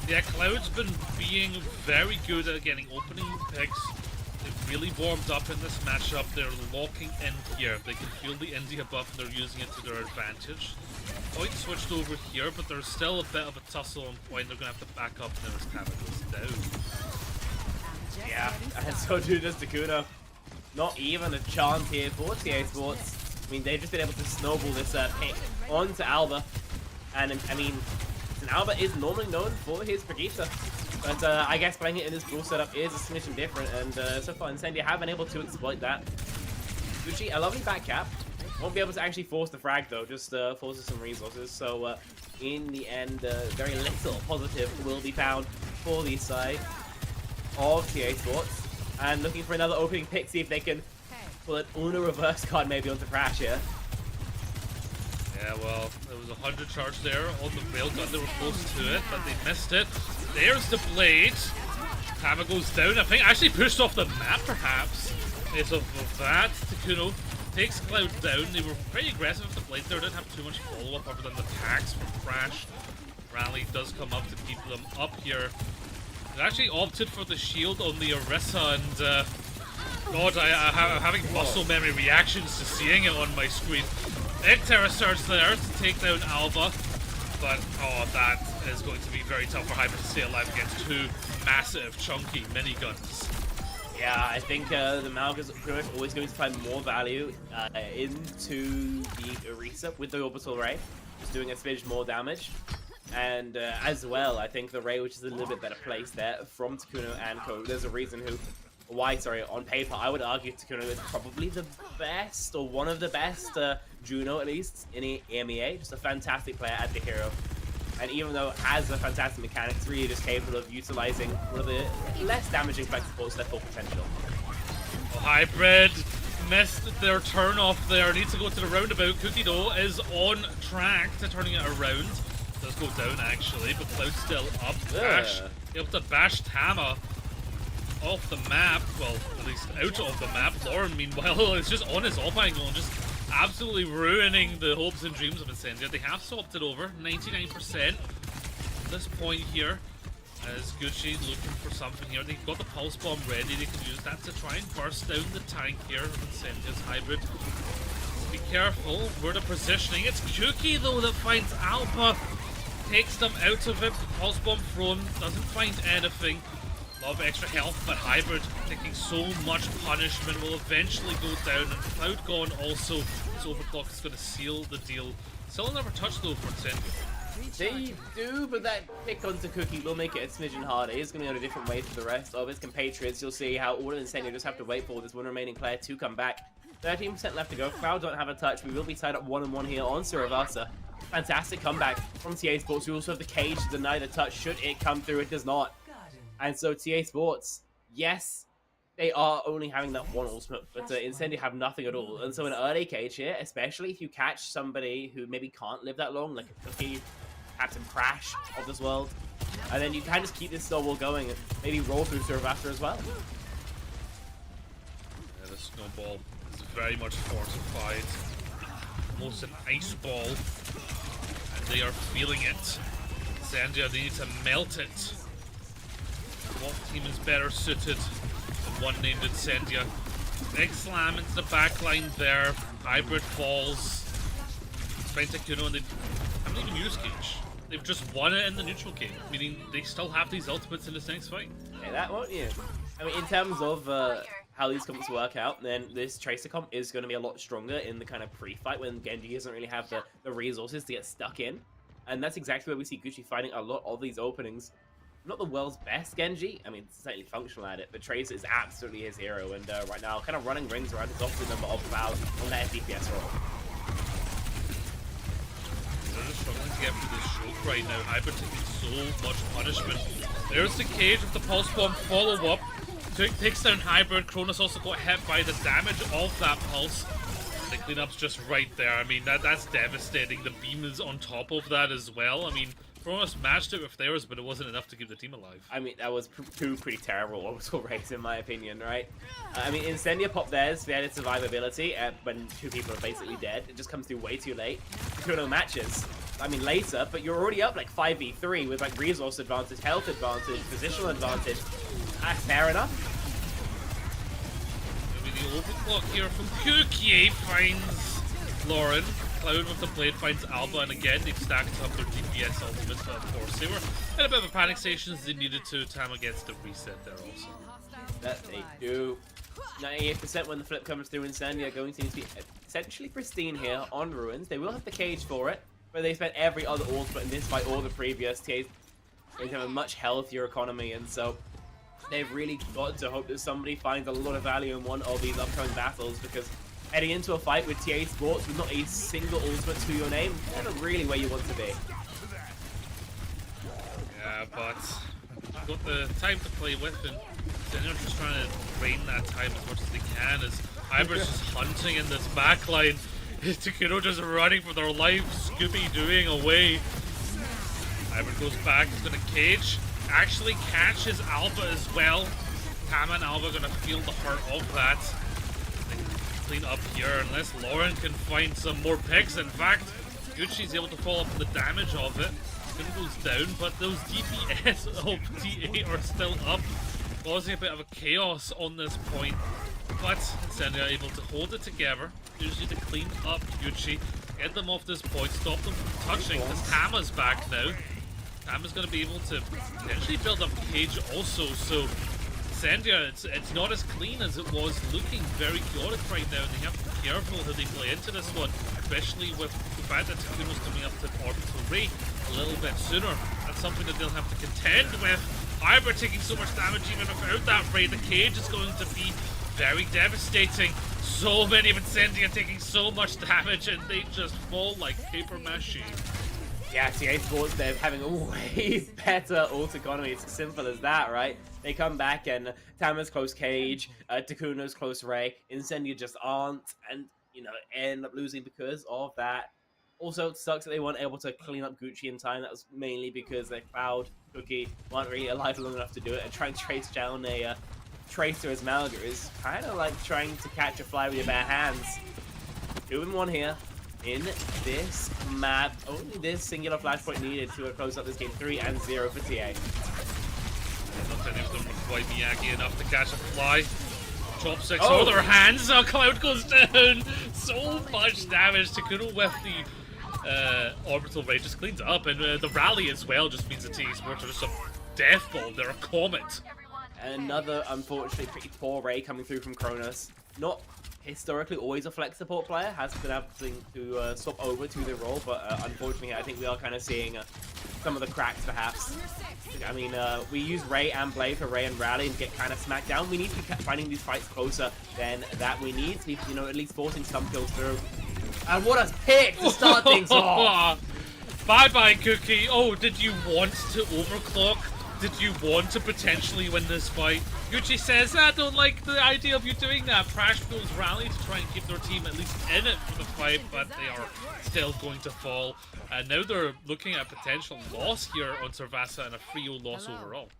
Yeah, Cloud's been being very good at getting opening picks. They've really warmed up in this matchup. They're locking in here. They can feel the India buff and they're using it to their advantage. Point switched over here, but there's still a bit of a tussle on point. They're going to have to back up now as Tama goes down. Yeah, and so too does Takuna. Not even a chance here for TA Sports. I mean, they've just been able to snowball this pick onto Alba. And, I mean, Alba is normally known for his Brigitte. But I guess playing it in this brawl setup is a smidgen different. And so far, Incendia have been able to exploit that. Gucci, a lovely back cap. Won't be able to actually force the frag though, just forces some resources. So in the end, very little positive will be found for the side of TA Sports. And looking for another opening pick, see if they can pull an Una reverse card maybe onto Crash here. Yeah, well, there was 100 charge there on the railgun. They were close to it, but they missed it. There's the blade. Tama goes down. I think actually pushed off the map, perhaps. As of that, Takuno takes Cloud down. They were pretty aggressive with the blade there. Didn't have too much follow-up other than the tags from Crash. Rally does come up to keep them up here. They actually opted for the shield on the Orisa, and God, I'm having muscle memory reactions to seeing it on my screen. Egg Terra starts there to take down Alba, but oh, that is going to be very tough for Hyper to stay alive against two massive, chunky miniguns. Yeah, I think the Malg is pretty much always going to find more value into the Orisa with the Orbital Ray, just doing a smidge more damage. And as well, I think the Ray, which is a little bit better placed there from Takuno and Co. There's a reason who why, sorry, on paper, I would argue Takuna is probably the best, or one of the best, Juno at least, in EMEA. Just a fantastic player at the hero. And even though it has a fantastic mechanic, it's really just capable of utilizing one of the less damaging flex supports their full potential. Oh, Hybrid missed their turn off there. Needs to go to the roundabout. Cookie though is on track to turning it around. Does go down actually, but Cloud's still up. Bash, able to bash Tama off the map. Well, at least out of the map. Lauren, meanwhile, is just on his off angle and just absolutely ruining the hopes and dreams of Incendia. They have swapped it over, 99% at this point here. As Gucci looking for something here. They've got the pulse bomb ready. They can use that to try and burst down the tank here of Incendia's Hybrid. Be careful where they're positioning. It's Cookie though that finds Alpha. Takes them out of it. Pulse bomb thrown. Doesn't find anything. Love extra health, but Hybrid taking so much punishment will eventually go down. And Cloud gone also. This overclock is going to seal the deal. Still never touched though for Incendia. They do, but that pick onto Cookie will make it a smidgen harder. It's going to go a different way for the rest of his compatriots. You'll see how all of Incendia just have to wait for this one remaining player to come back. 13% left to go. Cloud don't have a touch. We will be tied up 1-on-1 here on Suravasa. Fantastic comeback from TA Sports. We also have the cage to deny the touch. Should it come through, it does not. And so TA Sports, yes, they are only having that one ultimate, but Incendia have nothing at all. And so an early cage here, especially if you catch somebody who maybe can't live that long, like a Cookie, Captain Crash of this world, and then you can just keep this snowball going and maybe roll through Suravasa as well. Yeah, the snowball is very much fortified. Almost an ice ball. And they are feeling it. Incendia, they need to melt it. What team is better suited than one named Incendia? Big slam into the backline there. Hybrid falls. Find Takuno and they haven't even used Cage. They've just won it in the neutral game, meaning they still have these ultimates in this next fight. Yeah, that won't you? I mean, in terms of how these comps work out, then this Tracer comp is going to be a lot stronger in the kind of pre-fight when Genji doesn't really have the resources to get stuck in. And that's exactly where we see Gucci fighting a lot of these openings. Not the world's best Genji, I mean, certainly functional at it, but Tracer is absolutely his hero, and right now, kind of running rings around his opposite number of Cloud on that DPS roll. They're just struggling to get through this choke right now. Hybrid taking so much punishment. There's the cage with the pulse bomb follow-up. Takes down Hybrid. Cronus also got hit by the damage of that pulse. The cleanup's just right there. I mean, that's devastating. The beam is on top of that as well. I mean, Cronus matched it with theirs, but it wasn't enough to keep the team alive. I mean, that was two pretty terrible orbital rates in my opinion, right? I mean, Incendia popped theirs, they added survivability when two people are basically dead. It just comes through way too late. Kuno matches. I mean, later, but you're already up like 5v3 with like resource advantage, health advantage, positional advantage. Fair enough. Maybe the overclock here from Cookie finds Lauren. Cloud with the blade finds Alba, and again they've stacked up their DPS ultimates, but of course they were in a bit of a panic station as they needed to. Tama gets the reset there also. That they do. 98% when the flip comes through. Incendia going to need to be essentially pristine here on Ruins. They will have the cage for it, but they spent every other ultimate in this fight or the previous. They have a much healthier economy, and so they've really got to hope that somebody finds a lot of value in one of these upcoming battles, because heading into a fight with TA Sports with not a single ultimate to your name, that's not really where you want to be. Yeah, but got the time to play with, and they're just trying to drain that time as much as they can, as Hybrid's just hunting in this backline. Takuro just running for their life, Scooby-Dooing away. Hybrid goes back, he's gonna cage, actually catches Alba as well. Tama and Alba gonna feel the hurt of that. Clean up here unless Lauren can find some more picks. In fact, Gucci's able to follow up the damage of it. It goes down, but those DPS of TA are still up, causing a bit of a chaos on this point. But Incendia are able to hold it together, usually to clean up Gucci, get them off this point, stop them from touching, because Tama's back now. Tama's going to be able to potentially build up Cage also, so Incendia, it's not as clean as it was, looking very chaotic right now, and they have to be careful how they play into this one, especially with the fact that Takuno's coming up to Orbital Ray a little bit sooner. That's something that they'll have to contend with. Hybrid taking so much damage even without that raid. The cage is going to be very devastating. So many of Incendia taking so much damage and they just fall like paper mache. Yeah, TA Sports, they're having a way better ult economy. It's as simple as that, right? They come back and Tama's close cage, Takuna's close Ray, Incendia just aren't, and, you know, end up losing because of that. Also, it sucks that they weren't able to clean up Gucci in time. That was mainly because their Cloud, Cookie weren't really alive long enough to do it, and trying to trace down a Tracer as Malga is kind of like trying to catch a fly with your bare hands. 2-1 here. In this map, only this singular flashpoint needed to close up this game. 3-0 for TA. Not any of them were quite Miyagi enough to catch a fly. Chopsticks oh, their hands. Oh, Cloud goes down. So much damage. Takuro with the orbital ray just cleans it up, and the rally as well just means that TA Sports are just a death ball. They're a comet. Another unfortunately pretty poor ray coming through from Kronos. Not historically always a flex support player, has been able to swap over to the role, but unfortunately I think we are kind of seeing some of the cracks perhaps. I mean, we use Ray and Blade for Ray and Rally and get kind of smacked down. We need to be finding these fights closer than that. We need to be, you know, at least forcing some kills through. And what a pick to start things off! Bye-bye, Cookie. Oh, did you want to overclock? Did you want to potentially win this fight? Gucci says, I don't like the idea of you doing that. Prash goes rally to try and keep their team at least in it for the fight, but they are still going to fall. And now they're looking at potential loss here on Servasa and a 3-0 loss overall.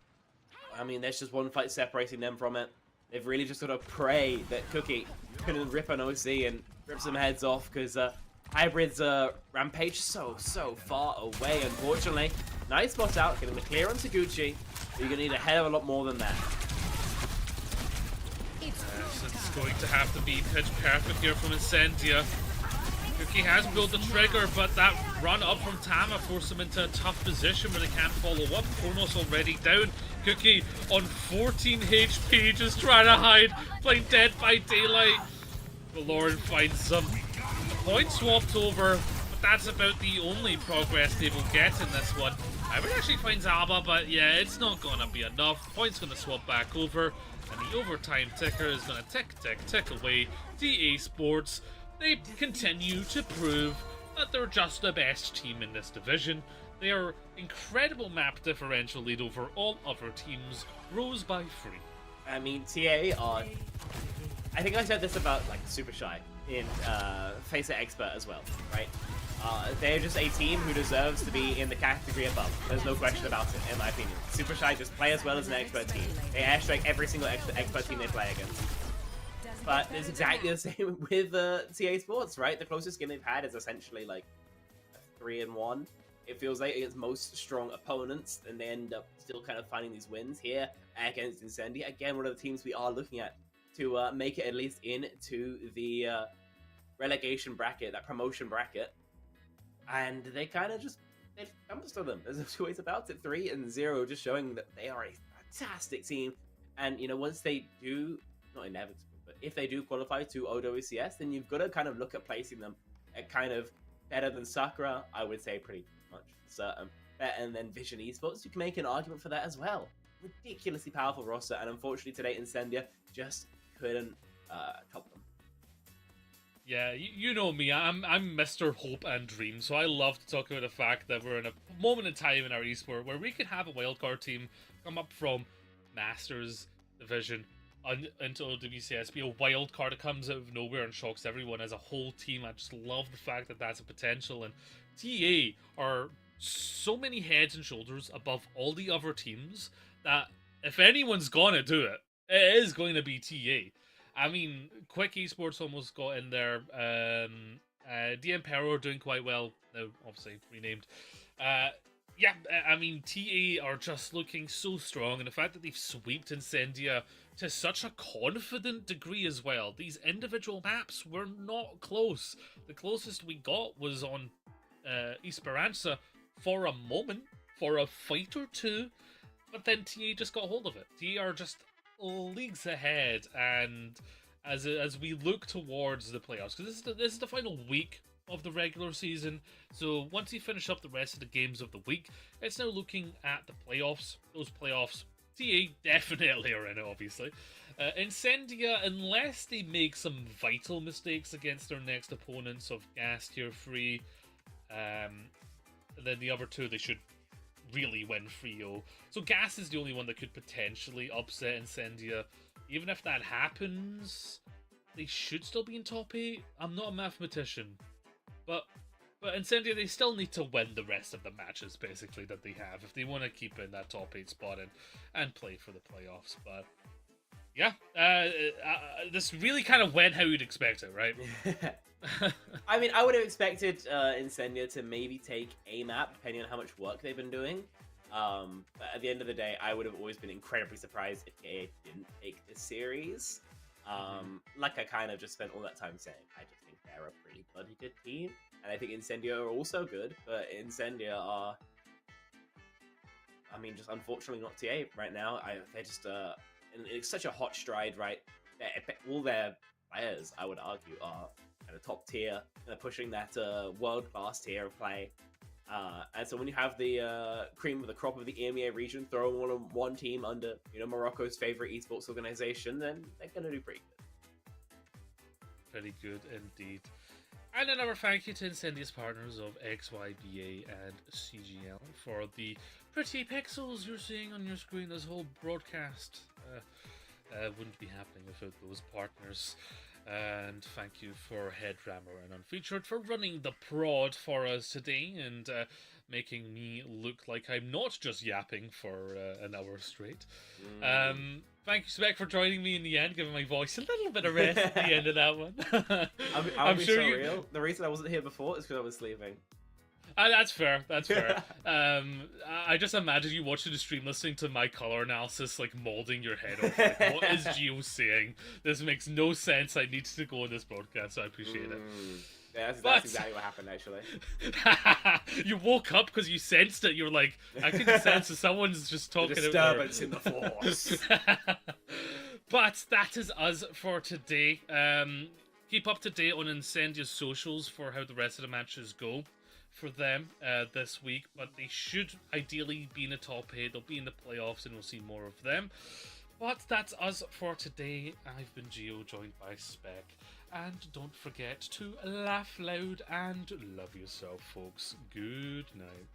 I mean, there's just one fight separating them from it. They've really just got to pray that Cookie couldn't rip an OC and rip some heads off, because Hybrid's rampage so far away, unfortunately. Nice spot out, getting the clear on Gucci. You're going to need a hell of a lot more than that. Yes, it's going to have to be pitch perfect here from Incendia. Cookie has built the trigger, but that run up from Tama forced him into a tough position where they can't follow up. Kronos already down. Cookie on 14 HP, just trying to hide, playing Dead by Daylight. Lauren finds some point swapped over, but that's about the only progress they will get in this one. I would actually find Alba, but yeah, it's not gonna be enough. Point's gonna swap back over, and the overtime ticker is gonna tick away. TA Sports, they continue to prove that they're just the best team in this division. Their incredible map differential lead over all other teams rose by 3. I mean, TA are... I think I said this about, like, Super Shy in Faceit Expert as well, right? They're just a team who deserves to be in the category above. There's no question about it, in my opinion. Super Shy just play as well as an expert team. They airstrike every single expert team they play against. But it's exactly the same with TA Sports, right? The closest game they've had is essentially like a 3-1. It feels like against most strong opponents, and they end up still kind of finding these wins here against Incendia. Again, one of the teams we are looking at to make it at least into the relegation bracket, that promotion bracket. And they kind of just, they've dumped them. There's no two ways about it. 3-0, just showing that they are a fantastic team. And, you know, once they do, not inevitable, but if they do qualify to OWCS, then you've got to kind of look at placing them at kind of better than Sakura, I would say pretty much certain. And then Vision Esports, you can make an argument for that as well. Ridiculously powerful roster, and unfortunately today Incendia just couldn't top them. Yeah, you know me, I'm Mr. Hope and Dream, so I love to talk about the fact that we're in a moment in time in our esport where we can have a wildcard team come up from Masters Division into OWCS, be a wild card that comes out of nowhere and shocks everyone as a whole team. I just love the fact that that's a potential, and TA are so many heads and shoulders above all the other teams that if anyone's gonna do it, it is going to be TA. I mean, Quick Esports almost got in there. The Emperor doing quite well now, obviously renamed. Yeah, I mean, TA are just looking so strong, and the fact that they've swept Incendia to such a confident degree as well. These individual maps were not close. The closest we got was on Esperanza for a moment, for a fight or two, but then TA just got hold of it. TA are just leagues ahead, and as we look towards the playoffs, because this is the final week of the regular season, so once you finish up the rest of the games of the week, it's now looking at the playoffs. Those playoffs TA definitely are in it, obviously. Incendia, unless they make some vital mistakes against their next opponents of Gas Tier 3, and then the other two, they should really win 3-0. So Gas is the only one that could potentially upset Incendia. Even if that happens, they should still be in top 8. I'm not a mathematician. But Incendia, they still need to win the rest of the matches, basically, that they have, if they want to keep in that top 8 spot and play for the playoffs. But yeah, this really kind of went how you'd expect it, right? I mean, I would have expected Incendia to maybe take a map, depending on how much work they've been doing. But at the end of the day, I would have always been incredibly surprised if KA didn't take this series. Like I kind of just spent all that time saying, I just think they're a pretty bloody good team. And I think Incendia are also good, but Incendia are, I mean, just unfortunately not TA right now. They're just in such a hot stride, right? All their players, I would argue, are kind of top tier. They're pushing that world-class tier of play. And so when you have the cream of the crop of the EMEA region throwing all on one team under, Morocco's favorite esports organization, then they're going to do pretty good. Pretty good indeed. And another thank you to Incendia's partners of XYBA and CGL for the pretty pixels you're seeing on your screen. This whole broadcast wouldn't be happening without those partners. And thank you for Headrammer and Unfeatured for running the prod for us today and making me look like I'm not just yapping for an hour straight. Thank you, Spec, for joining me in the end, giving my voice a little bit of rest at the end of that one. I'm sure so real. The reason I wasn't here before is because I was sleeping. That's fair. That's fair. I just imagine you watching the stream, listening to my color analysis, like molding your head off. Like, what is Gio saying? This makes no sense. I need to go on this broadcast, so I appreciate it. Yeah, that's exactly what happened, actually. You woke up because you sensed it. You were like, I can sense that someone's just talking. Disturbance in the force. But that is us for today. Keep up to date on Incendia's socials for how the rest of the matches go for them this week, but they should ideally be in the top 8. They'll be in the playoffs and we'll see more of them. But that's us for today. I've been Gio, joined by Spec, and don't forget to laugh loud and love yourself, folks. Good night.